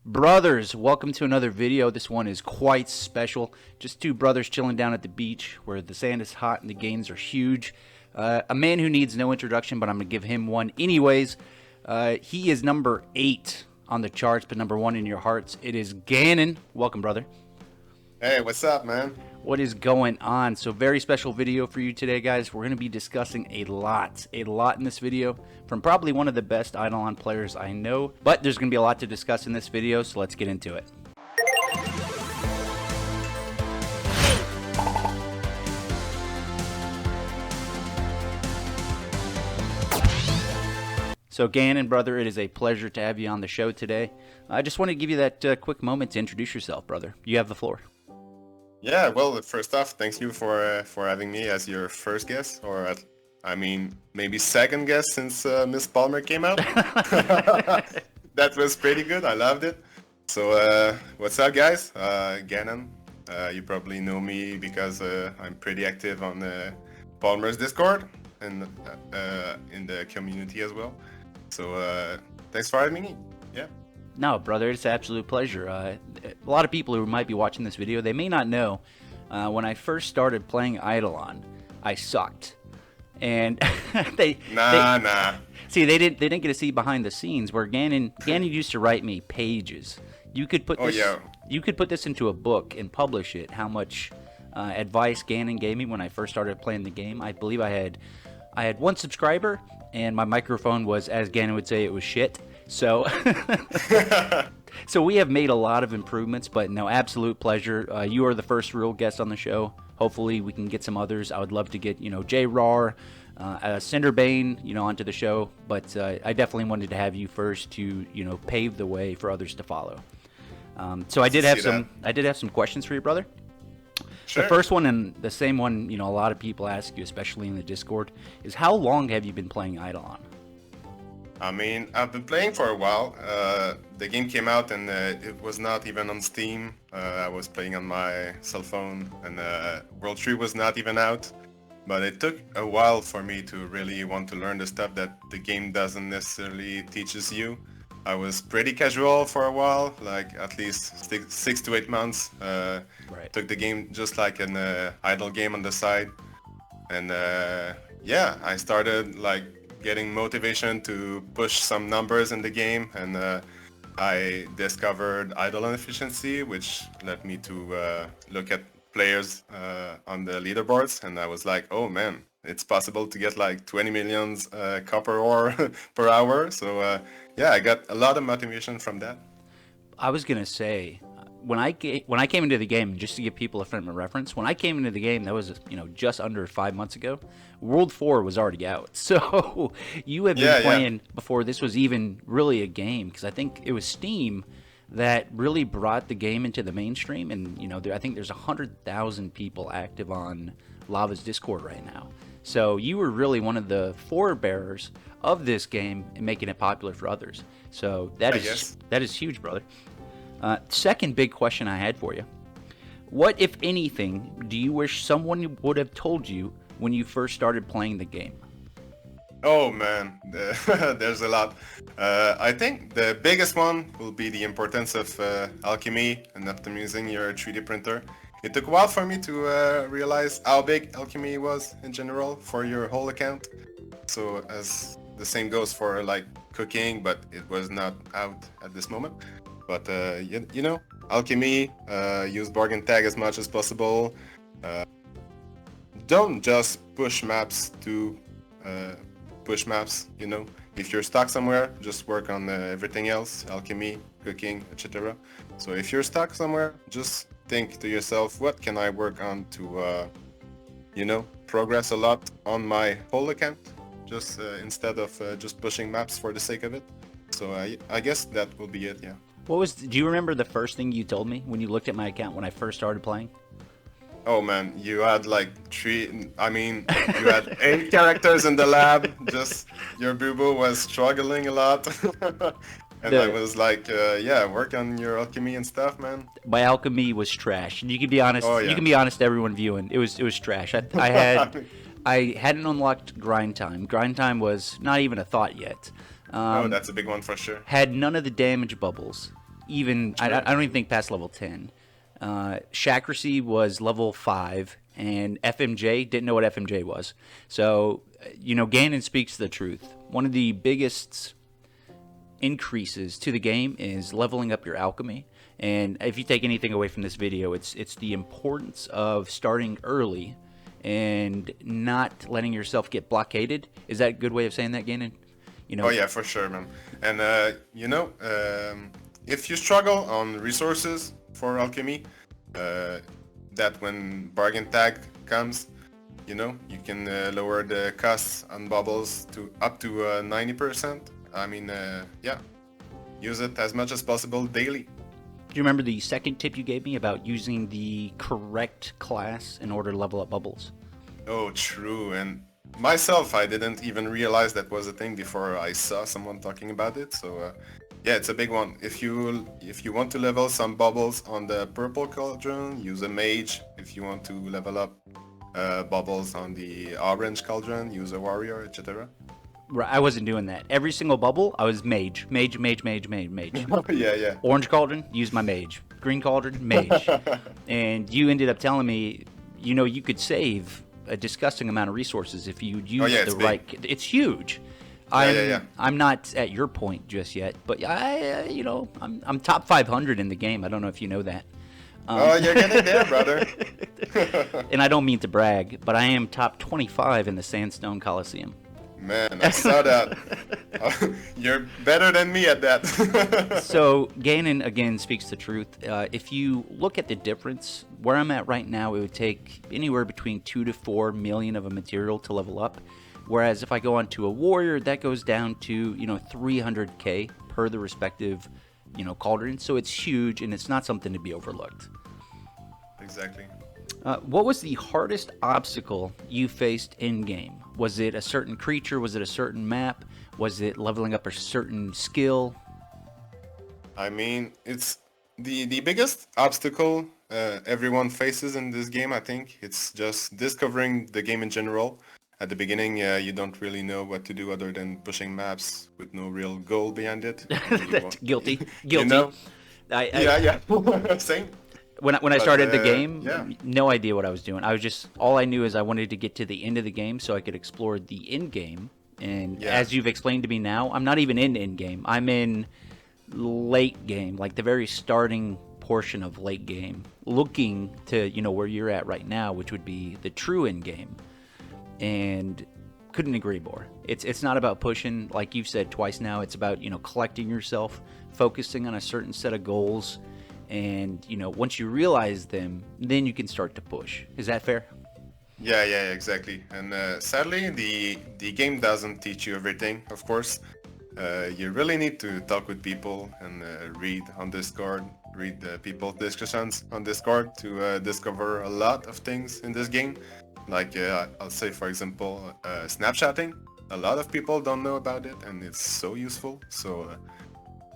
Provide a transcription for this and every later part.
Brothers, welcome to another video. This one is quite special. Just two brothers chilling down at the beach where the sand is hot and the gains are huge. A man who needs no introduction, but I'm going to give him one anyways. He is number 8 on the charts, but number 1 in your hearts. It is Ganon. Welcome, brother. Hey, what's up, man? What is going on? So very special video for you today, guys. We're going to be discussing a lot in this video from probably one of the best Idleon players I know. But there's going to be a lot to discuss in this video, so let's get into it. So Ganon, brother, it is a pleasure to have you on the show today. I just want to give you that quick moment to introduce yourself, brother. You have the floor. Yeah, well, first off, thank you for having me as your first guest, or maybe second guest since Miss Palmer came out. That was pretty good. I loved it. So, what's up, guys? Ganon. You probably know me because I'm pretty active on Palmer's Discord and in the community as well. So, thanks for having me. Yeah. No, brother, it's an absolute pleasure. A lot of people who might be watching this video, they may not know, when I first started playing Idleon, I sucked. And they didn't get to see behind the scenes where Ganon used to write me pages. You could put this into a book and publish it. How much advice Ganon gave me when I first started playing the game. I believe I had 1 subscriber, and my microphone was, as Ganon would say, it was shit. So, so we have made a lot of improvements, but no, absolute pleasure. You are the first real guest on the show. Hopefully we can get some others. I would love to get, J. Rar, Cinderbane, onto the show, but I definitely wanted to have you first to, pave the way for others to follow. So I did have some questions for you, brother. Sure. The first one, and the same one, a lot of people ask you, especially in the Discord, is how long have you been playing Idleon? I've been playing for a while. The game came out and it was not even on Steam. I was playing on my cell phone, and World 3 was not even out. But it took a while for me to really want to learn the stuff that the game doesn't necessarily teaches you. I was pretty casual for a while, like at least 6 to 8 months. Right. Took the game just like an idle game on the side. And I started getting motivation to push some numbers in the game, and I discovered Idleon efficiency, which led me to look at players on the leaderboards, and I was like, oh man, it's possible to get like 20 million copper ore per hour. So I got a lot of motivation from that. I was gonna say, when I came into the game, just to give people a frame of reference, when I came into the game, that was just under 5 months ago. World 4 was already out, so you have been playing before this was even really a game, because I think it was Steam that really brought the game into the mainstream, and I think there's 100,000 people active on Lava's Discord right now. So you were really one of the forebearers of this game and making it popular for others. So that is huge, brother. Second big question I had for you. What, if anything, do you wish someone would have told you when you first started playing the game? Oh man, there's a lot. I think the biggest one will be the importance of alchemy and optimizing your 3D printer. It took a while for me to realize how big alchemy was in general for your whole account. So as the same goes for cooking, but it was not out at this moment. But alchemy, use bargain tag as much as possible. Don't just push maps to push maps. If you're stuck somewhere, just work on everything else, alchemy, cooking, etc. So if you're stuck somewhere, just think to yourself, what can I work on to progress a lot on my whole account, just instead of just pushing maps for the sake of it. So I guess that will be it. Yeah. Do you remember the first thing you told me when you looked at my account when I first started playing? Oh man, you had you had 8 characters in the lab, just your boo-boo was struggling a lot. And I was like, work on your alchemy and stuff, man. My alchemy was trash. And you can be honest, you can be honest to everyone viewing, it was trash. I hadn't unlocked grind time. Grind time was not even a thought yet. Oh, that's a big one for sure. Had none of the damage bubbles. even I don't even think past level 10. Shakracy was level 5, and FMJ didn't know what FMJ was. So, Ganon speaks the truth. One of the biggest increases to the game is leveling up your alchemy. And if you take anything away from this video, it's the importance of starting early and not letting yourself get blockaded. Is that a good way of saying that, Ganon? Oh yeah, for sure, man. And if you struggle on resources for alchemy, that when bargain tag comes, you can lower the costs on bubbles to up to 90%. I mean, yeah, use it as much as possible daily. Do you remember the second tip you gave me about using the correct class in order to level up bubbles? Oh, true. And myself, I didn't even realize that was a thing before I saw someone talking about it. So yeah, it's a big one. If you want to level some bubbles on the purple cauldron, use a mage. If you want to level up bubbles on the orange cauldron, use a warrior, etc. Right, I wasn't doing that. Every single bubble, I was mage. Yeah. Orange cauldron, use my mage. Green cauldron, mage. And you ended up telling me, you could save a disgusting amount of resources if you use the right. It's huge. I'm not at your point just yet, but I'm top 500 in the game. I don't know if you know that. You're getting there, brother. And I don't mean to brag, but I am top 25 in the Sandstone Coliseum. Man, I saw that. You're better than me at that. So Ganon again speaks the truth. If you look at the difference, where I'm at right now, it would take anywhere between 2 to 4 million of a material to level up. Whereas if I go on to a warrior, that goes down to 300k per the respective cauldron. So it's huge, and it's not something to be overlooked. Exactly. What was the hardest obstacle you faced in game? Was it a certain creature? Was it a certain map? Was it leveling up a certain skill? I mean, it's the biggest obstacle everyone faces in this game. I think it's just discovering the game in general. At the beginning, you don't really know what to do other than pushing maps with no real goal behind it. Guilty. Yeah. Same. When I started the game, no idea what I was doing. All I knew is I wanted to get to the end of the game so I could explore the end game. And as you've explained to me now, I'm not even in end game. I'm in late game, like the very starting portion of late game, looking to where you're at right now, which would be the true end game. And couldn't agree more. It's not about pushing, like you've said twice now. It's about collecting yourself, focusing on a certain set of goals. And once you realize them, then you can start to push. Is that fair? Yeah, exactly. And sadly, the game doesn't teach you everything, of course. You really need to talk with people and read on Discord, read the people's discussions on Discord to discover a lot of things in this game. Like I'll say, for example, Snapchatting. A lot of people don't know about it, and it's so useful. So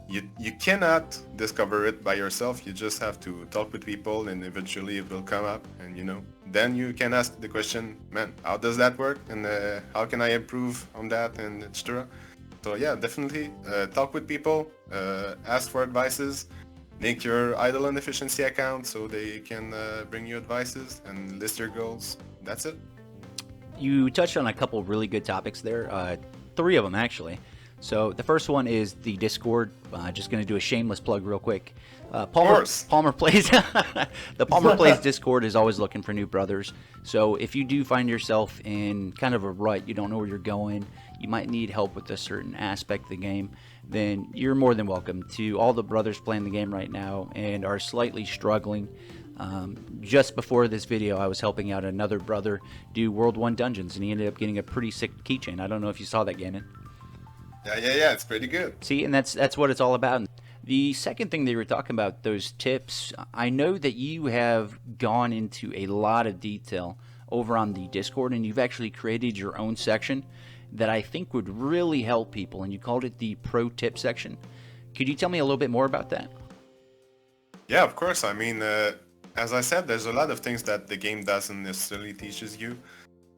you cannot discover it by yourself. You just have to talk with people, and eventually it will come up. And then you can ask the question, man, how does that work, and how can I improve on that, and etc. So yeah, definitely talk with people, ask for advices, make your Idleon efficiency account so they can bring you advices and list your goals. That's it. You touched on a couple really good topics there, 3 of them actually. So the first one is the Discord. Just going to do a shameless plug real quick. PalmerPlays. The PalmerPlays Discord is always looking for new brothers. So if you do find yourself in kind of a rut, you don't know where you're going, you might need help with a certain aspect of the game, then you're more than welcome to all the brothers playing the game right now and are slightly struggling. Just before this video, I was helping out another brother do World 1 dungeons, and he ended up getting a pretty sick keychain. I don't know if you saw that, Ganon. Yeah, it's pretty good. See, and that's what it's all about. The second thing that you were talking about, those tips, I know that you have gone into a lot of detail over on the Discord, and you've actually created your own section that I think would really help people, and you called it the Pro Tip section. Could you tell me a little bit more about that? Yeah, of course. I mean, as I said, there's a lot of things that the game doesn't necessarily teaches you.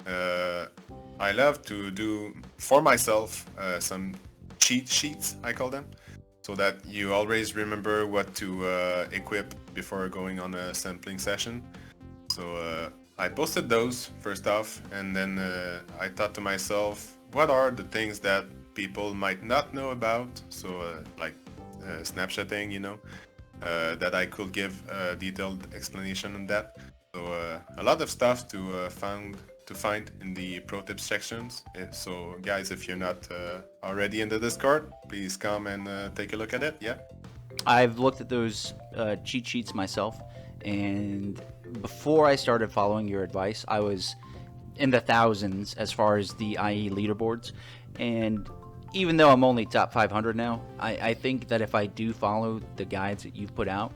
I love to do for myself some cheat sheets, I call them. so that you always remember what to equip before going on a sampling session. So I posted those first off, and then I thought to myself, what are the things that people might not know about? So like snapshotting, you know, that I could give a detailed explanation on that. So a lot of stuff to find in the pro tips sections. So guys, if you're not already in the Discord, please come and take a look at it. Yeah. I've looked at those cheat sheets myself, and before I started following your advice, I was in the thousands as far as the IE leaderboards. And even though I'm only top 500 now, I think that if I do follow the guides that you've put out,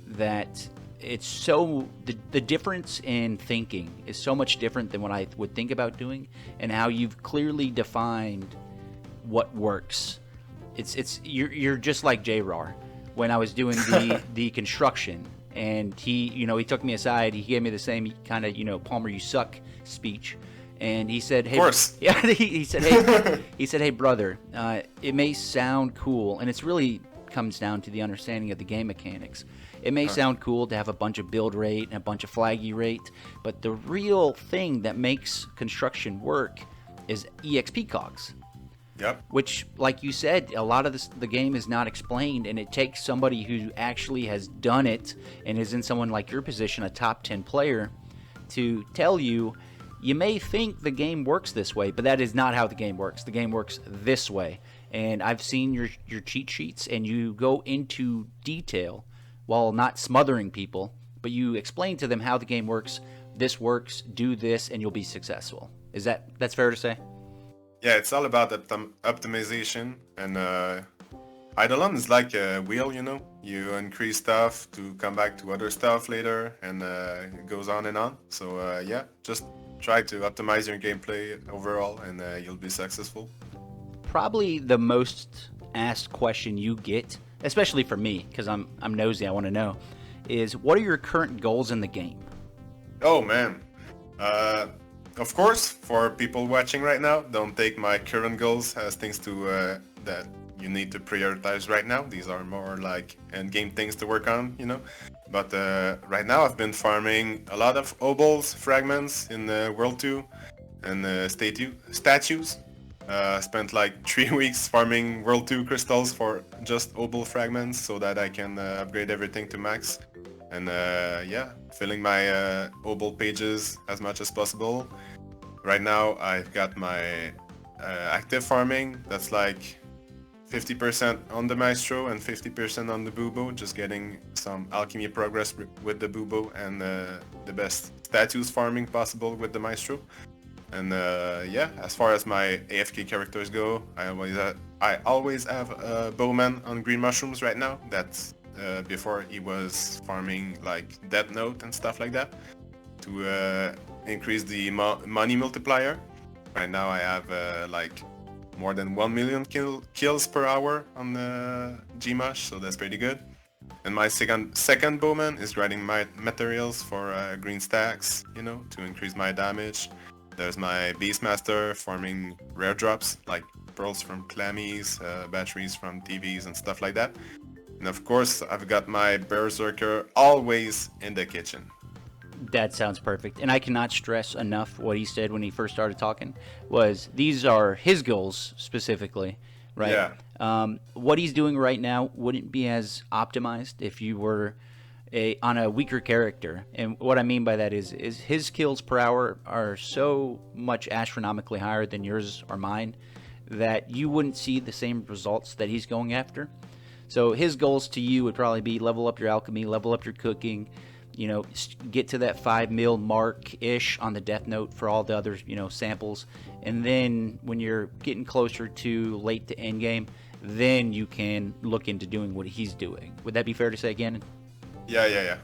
that it's so the difference in thinking is so much different than what I would think about doing, and how you've clearly defined what works. You're just like JRAR when I was doing the construction, and he took me aside, he gave me the same kind of Palmer, you suck speech, and he said, hey, of course. Yeah, he said, hey brother, it may sound cool, and it's really comes down to the understanding of the game mechanics. It may sound cool to have a bunch of build rate and a bunch of flaggy rate, but the real thing that makes construction work is EXP cogs. Yep. Which, like you said, a lot of the game is not explained, and it takes somebody who actually has done it and is in someone like your position, a top 10 player, to tell you, you may think the game works this way, but that is not how the game works. The game works this way. And I've seen your cheat sheets, and you go into detail while not smothering people, but you explain to them how the game works. This works, do this, and you'll be successful. That's fair to say? Yeah, it's all about optimization, and Idleon is like a wheel, you increase stuff to come back to other stuff later, and it goes on and on. So yeah, just try to optimize your gameplay overall, and you'll be successful. Probably the most asked question you get, especially for me, because I'm nosy, I want to know, is what are your current goals in the game? Oh man, of course, for people watching right now, don't take my current goals as things to that you need to prioritize right now. These are more like end-game things to work on, But right now I've been farming a lot of obols fragments in World 2 and statues. Spent like 3 weeks farming World 2 crystals for just obol fragments so that I can upgrade everything to max. And yeah, filling my obol pages as much as possible. Right now I've got my active farming, that's like 50% on the Maestro and 50% on the Bubo, just getting some alchemy progress with the Bubo and the best statues farming possible with the Maestro. And yeah, as far as my AFK characters go, I always have a bowman on green mushrooms right now. That's before he was farming like Death Note and stuff like that to increase the money multiplier. Right now I have like more than 1 million kills per hour on the Gmush, so that's pretty good. And my second bowman is grinding my materials for green stacks, to increase my damage. There's my Beastmaster farming rare drops like pearls from clammies, batteries from TVs and stuff like that. And of course I've got my Berserker always in the kitchen. That sounds perfect. And I cannot stress enough what he said when he first started talking was these are his goals specifically, right? Yeah. What he's doing right now wouldn't be as optimized if you were on a weaker character. And what I mean by that is his kills per hour are so much astronomically higher than yours or mine that you wouldn't see the same results that he's going after. So his goals to you would probably be level up your alchemy, level up your cooking, get to that 5 mil mark-ish on the Death Note for all the other, samples. And then when you're getting closer to late to end game, then you can look into doing what he's doing. Would that be fair to say again? Yeah.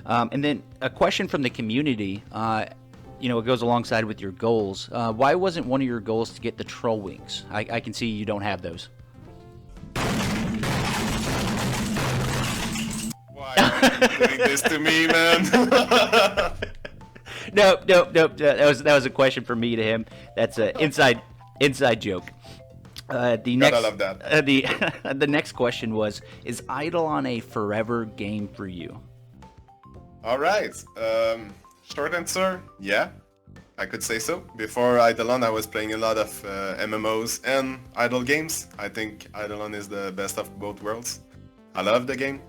And then a question from the community, it goes alongside with your goals. Why wasn't one of your goals to get the troll wings? I can see you don't have those. Why are you doing this to me, man? No. That was a question from me to him. That's an inside joke. The Gotta next love that. the next question was: is Idleon a forever game for you? All right. Short answer, yeah. I could say so. Before Idleon, I was playing a lot of MMOs and idle games. I think Idleon is the best of both worlds. I love the game.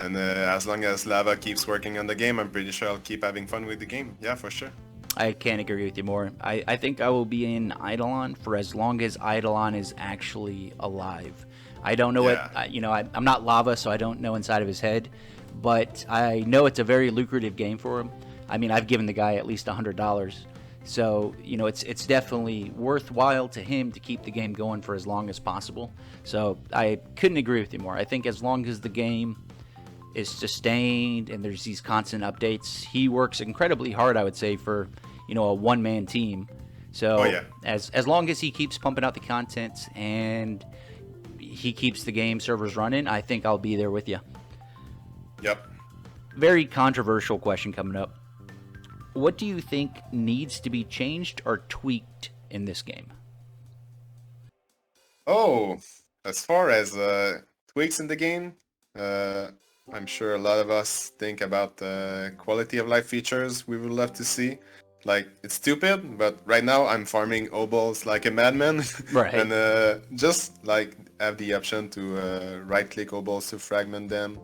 And as long as Lava keeps working on the game, I'm pretty sure I'll keep having fun with the game. Yeah, for sure. I can't agree with you more. I think I will be in Idleon for as long as Idleon is actually alive. I don't know Yeah. I'm not Lava, so I don't know inside of his head, but I know it's a very lucrative game for him. I mean, I've given the guy at least $100, so it's definitely worthwhile to him to keep the game going for as long as possible. So I couldn't agree with you more. I think as long as the game is sustained and there's these constant updates, he works incredibly hard, I would say, for a one-man team. So Oh, yeah. as long as he keeps pumping out the content and he keeps the game servers running, I think I'll be there with you. Yep. Very controversial question coming up. What do you think needs to be changed or tweaked in this game? Oh, as far as tweaks in the game, I'm sure a lot of us think about the quality of life features we would love to see. Like, it's stupid, but right now I'm farming obols like a madman. Right. And just like have the option to right-click obols to fragment them,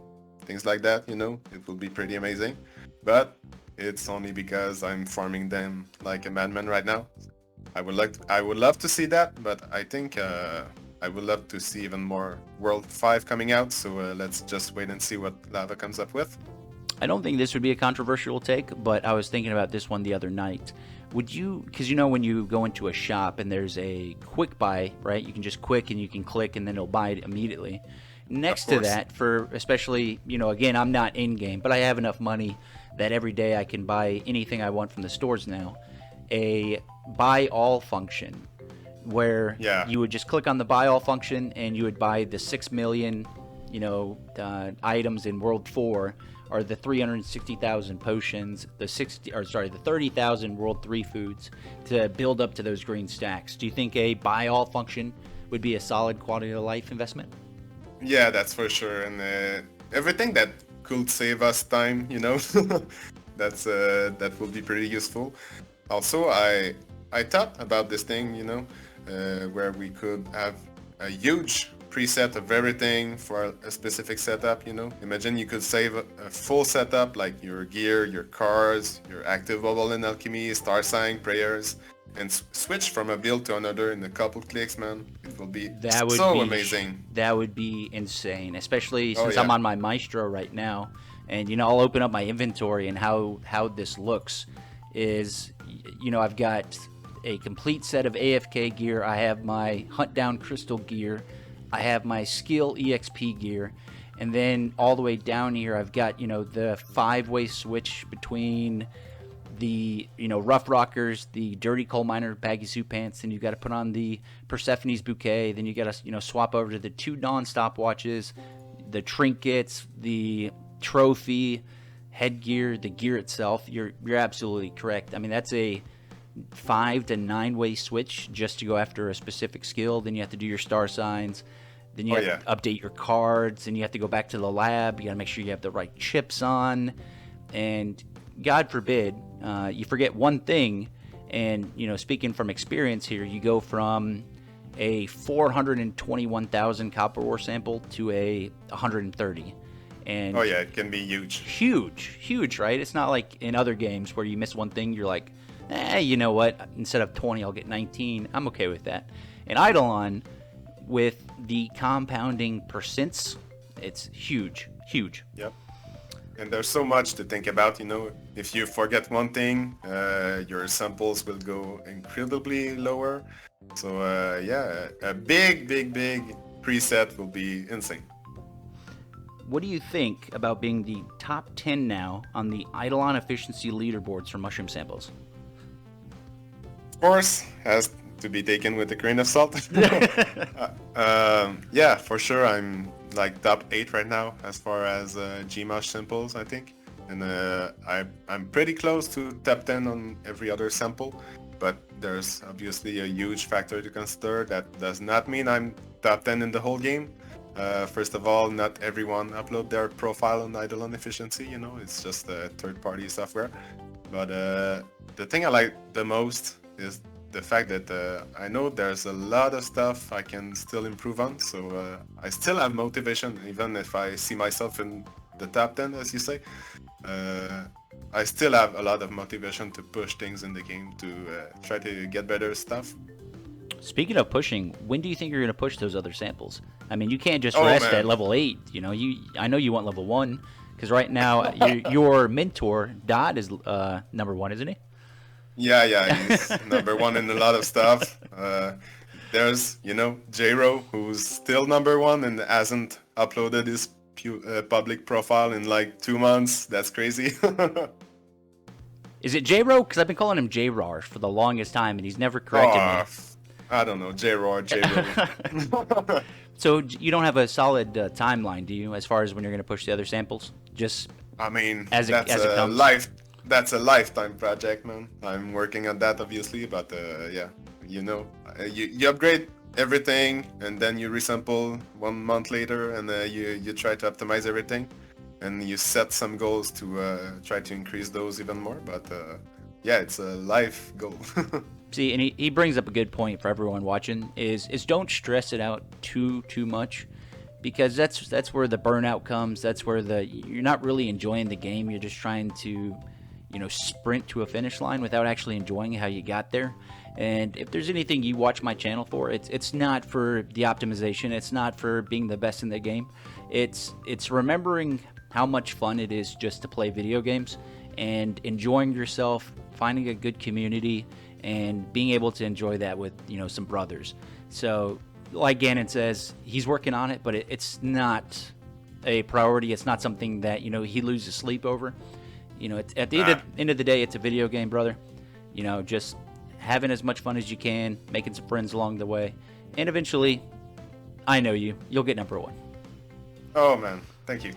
things like that, it will be pretty amazing. But it's only because I'm farming them like a madman right now. I would love to see that, but I think I would love to see even more World 5 coming out, so let's just wait and see what Lava comes up with. I don't think this would be a controversial take, but I was thinking about this one the other night. Would you, because when you go into a shop and there's a quick buy, right? You can just quick and you can click and then it'll buy it immediately. Next to that, for especially, again, I'm not in game, but I have enough money that every day I can buy anything I want from the stores now. A buy all function where you would just click on the buy all function and you would buy the 6 million, items in World 4, or the 360,000 potions, the 30,000 World 3 foods to build up to those green stacks. Do you think a buy all function would be a solid quality of life investment? Yeah, that's for sure. And everything that could save us time, that will be pretty useful. Also, I thought about this thing, where we could have a huge preset of everything for a specific setup, Imagine you could save a full setup, like your gear, your cards, your active bubble in alchemy, star sign, prayers, and switch from a build to another in a couple clicks, man. It will be so amazing. That would be insane, especially since I'm on my Maestro right now. And, I'll open up my inventory, and how this looks is, I've got a complete set of AFK gear. I have my Hunt Down Crystal gear. I have my Skill EXP gear. And then all the way down here, I've got, the 5-way switch between the, Rough Rockers, the Dirty Coal Miner baggy suit pants. Then you've got to put on the Persephone's bouquet. Then you got to, swap over to the 2 Dawn stopwatches, the trinkets, the trophy, headgear, the gear itself. You're absolutely correct. I mean, that's a 5 to 9-way switch just to go after a specific skill. Then you have to do your star signs. Then you have to update your cards. And you have to go back to the lab. You got to make sure you have the right chips on. And God forbid you forget one thing. And, speaking from experience here, you go from a 421,000 copper ore sample to a 130. And it can be huge. Huge, right? It's not like in other games where you miss one thing, you're like, you know what? Instead of 20, I'll get 19. I'm okay with that. And Idleon, with the compounding percents, it's huge. Yep. And there's so much to think about, If you forget one thing, your samples will go incredibly lower. So, a big preset will be insane. What do you think about being the top 10 now on the Idleon efficiency leaderboards for mushroom samples? Of course, has to be taken with a grain of salt. For sure, I'm like top 8 right now as far as Gmush samples, I think. And I'm pretty close to top 10 on every other sample. but there's obviously a huge factor to consider. That does not mean I'm top 10 in the whole game. First of all, not everyone upload their profile on Idleon efficiency, you know, it's just a third-party software. But the thing I like the most is the fact that I know there's a lot of stuff I can still improve on, so I still have motivation, even if I see myself in the top 10, as you say. I still have a lot of motivation to push things in the game, to try to get better stuff. Speaking of pushing, when do you think you're going to push those other samples? I mean, you can't just rest at level 8. You know, I know you want level 1, because right now your mentor, Dot, is number 1, isn't he? Yeah, he's number 1 in a lot of stuff. There's, you know, J-Ro, who's still number 1 and hasn't uploaded his public profile in like 2 months. That's crazy. Is it J-Ro? Because I've been calling him J-Rar for the longest time, and he's never corrected me. I don't know, J-Ro. So you don't have a solid timeline, do you, as far as when you're going to push the other samples? Just I mean, as it comes? That's a lifetime project, man. I'm working on that, obviously, but yeah, you know, you upgrade everything, and then you resample 1 month later, and you try to optimize everything, and you set some goals to try to increase those even more. But yeah, it's a life goal. See, and he brings up a good point for everyone watching, is don't stress it out too much, because that's where the burnout comes. That's where you're not really enjoying the game. You're just trying to, you know, sprint to a finish line without actually enjoying how you got there. And if there's anything you watch my channel for, it's not for the optimization. It's not for being the best in the game. It's remembering how much fun it is just to play video games and enjoying yourself, finding a good community, and being able to enjoy that with, you know, some brothers. So like Ganon says, he's working on it, but it's not a priority. It's not something that, you know, he loses sleep over. You know, at the end of the day, it's a video game, brother. You know, just having as much fun as you can, making some friends along the way, and eventually, I know you'll get number 1. Oh man, thank you.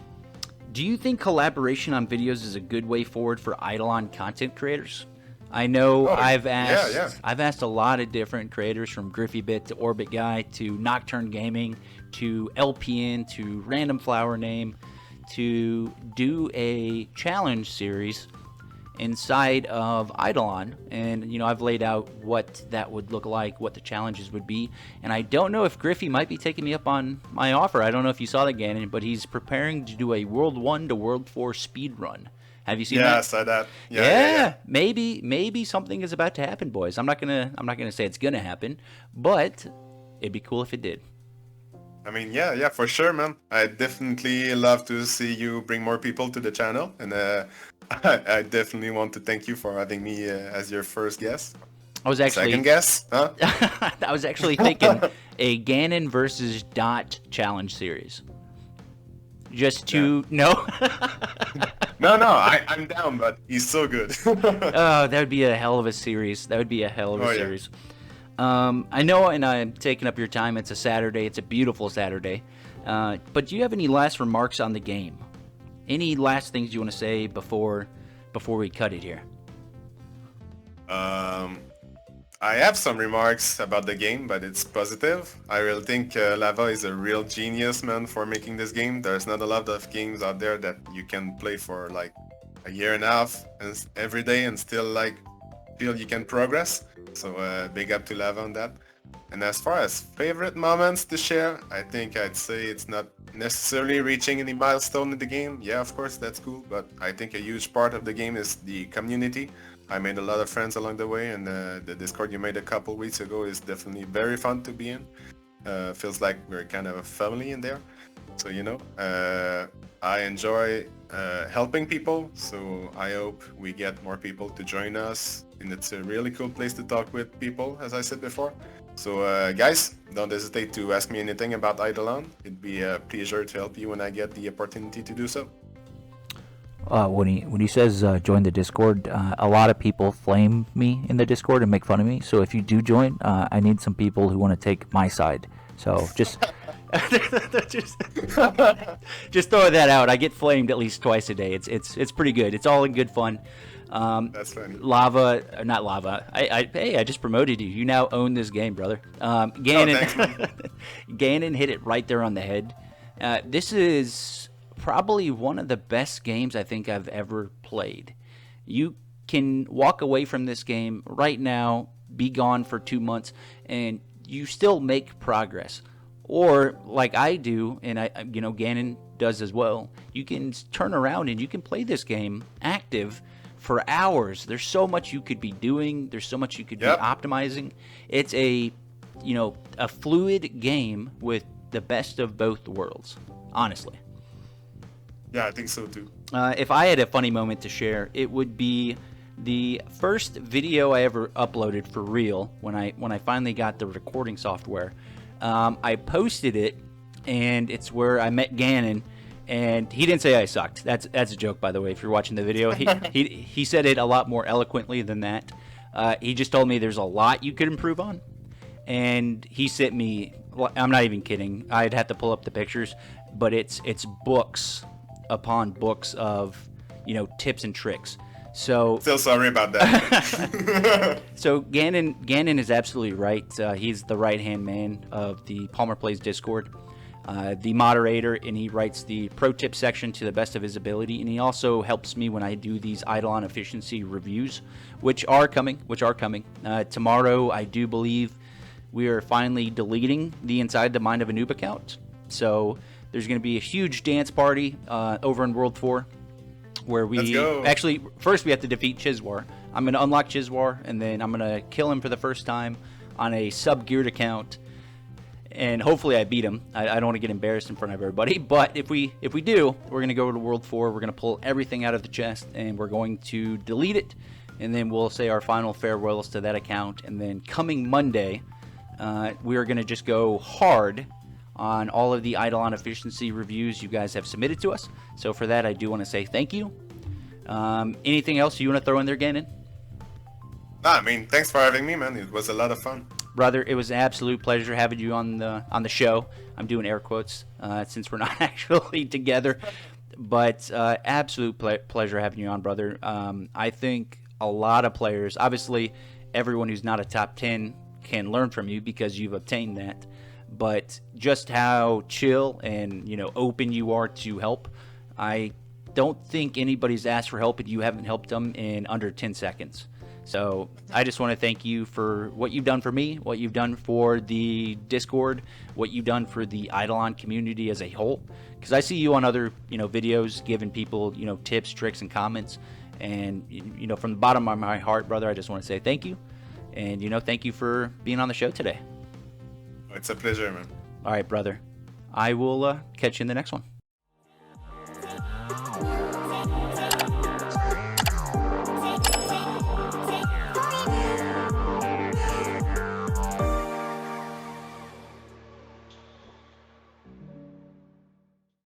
Do you think collaboration on videos is a good way forward for Idleon content creators? I know I've asked a lot of different creators, from GriffyBit to Orbit Guy to Nocturne Gaming to LPN to Random Flower Name, to do a challenge series inside of Idleon, and you know, I've laid out what that would look like, what the challenges would be, and I don't know if Griffy might be taking me up on my offer. I don't know if you saw that, Ganon, but he's preparing to do a World 1 to World 4 speed run. Have you seen that? Yeah, I saw that. Yeah. Maybe something is about to happen, boys. I'm not gonna say it's gonna happen, but it'd be cool if it did. I mean, yeah, for sure, man. I definitely love to see you bring more people to the channel, and I definitely want to thank you for having me as your first guest. I was actually second guest, huh? I was actually thinking a Ganon versus Dot challenge series. Just to no. No, I'm down, but he's so good. Oh, that would be a hell of a series. Series. I know, and I'm taking up your time. It's a Saturday. It's a beautiful Saturday. But do you have any last remarks on the game? Any last things you want to say before we cut it here? I have some remarks about the game, but it's positive. I really think Lava is a real genius, man, for making this game. There's not a lot of games out there that you can play for like a year and a half and every day and still like feel you can progress. So big up to Lava on that. And as far as favorite moments to share, I think I'd say it's not necessarily reaching any milestone in the game. Yeah, of course, that's cool, but I think a huge part of the game is the community. I made a lot of friends along the way, and the Discord you made a couple weeks ago is definitely very fun to be in. Feels like we're kind of a family in there. So, you know, I enjoy helping people, so I hope we get more people to join us. And it's a really cool place to talk with people, as I said before. So, guys, don't hesitate to ask me anything about Idleon. It'd be a pleasure to help you when I get the opportunity to do so. When he says join the Discord, a lot of people flame me in the Discord and make fun of me. So if you do join, I need some people who want to take my side. So just just throwing that out. I get flamed at least twice a day. It's pretty good. It's all in good fun. That's funny. Not lava. Hey, I just promoted you. You now own this game, brother. Ganon, thanks, man. Ganon hit it right there on the head. This is probably one of the best games I think I've ever played. You can walk away from this game right now, be gone for 2 months, and you still make progress. Or like I do, and Ganon does as well, you can turn around and you can play this game active for hours. There's so much you could be doing. There's so much you could be optimizing. It's a fluid game with the best of both worlds, honestly. Yeah, I think so too. If I had a funny moment to share, it would be the first video I ever uploaded for real when I finally got the recording software. I posted it, and it's where I met Ganon, and he didn't say I sucked. That's a joke, by the way, if you're watching the video. He said it a lot more eloquently than that. He just told me there's a lot you could improve on, and he sent me, I'm not even kidding, I'd have to pull up the pictures, but it's books upon books of, tips and tricks. So still sorry about that. So Ganon is absolutely right. He's the right-hand man of the PalmerPlays Discord, the moderator, and he writes the pro tip section to the best of his ability, and he also helps me when I do these Idleon efficiency reviews, which are coming. Tomorrow, I do believe we are finally deleting the Inside the Mind of a Noob account. So there's going to be a huge dance party over in World 4. Where we actually first we have to defeat Chiswar. I'm going to unlock Chiswar, and then I'm going to kill him for the first time on a sub-geared account, and hopefully I beat him. I don't want to get embarrassed in front of everybody, but if we do, we're going to go to World 4. We're going to pull everything out of the chest, and we're going to delete it, and then we'll say our final farewells to that account. And then coming Monday, we are going to just go hard on all of the Idleon efficiency reviews you guys have submitted to us. So for that, I do want to say thank you. Anything else you want to throw in there, Ganon? I mean, thanks for having me, man. It was a lot of fun. Brother, it was an absolute pleasure having you on the show. I'm doing air quotes since we're not actually together. But absolute pleasure having you on, brother. I think a lot of players, obviously everyone who's not a top 10 can learn from you because you've obtained that. But just how chill and open you are to help, I don't think anybody's asked for help and you haven't helped them in under 10 seconds. So I just want to thank you for what you've done for me, what you've done for the Discord, what you've done for the Idleon community as a whole. Because I see you on other videos giving people tips, tricks, and comments. And from the bottom of my heart, brother, I just want to say thank you. And thank you for being on the show today. It's a pleasure, man. All right, brother. I will catch you in the next one.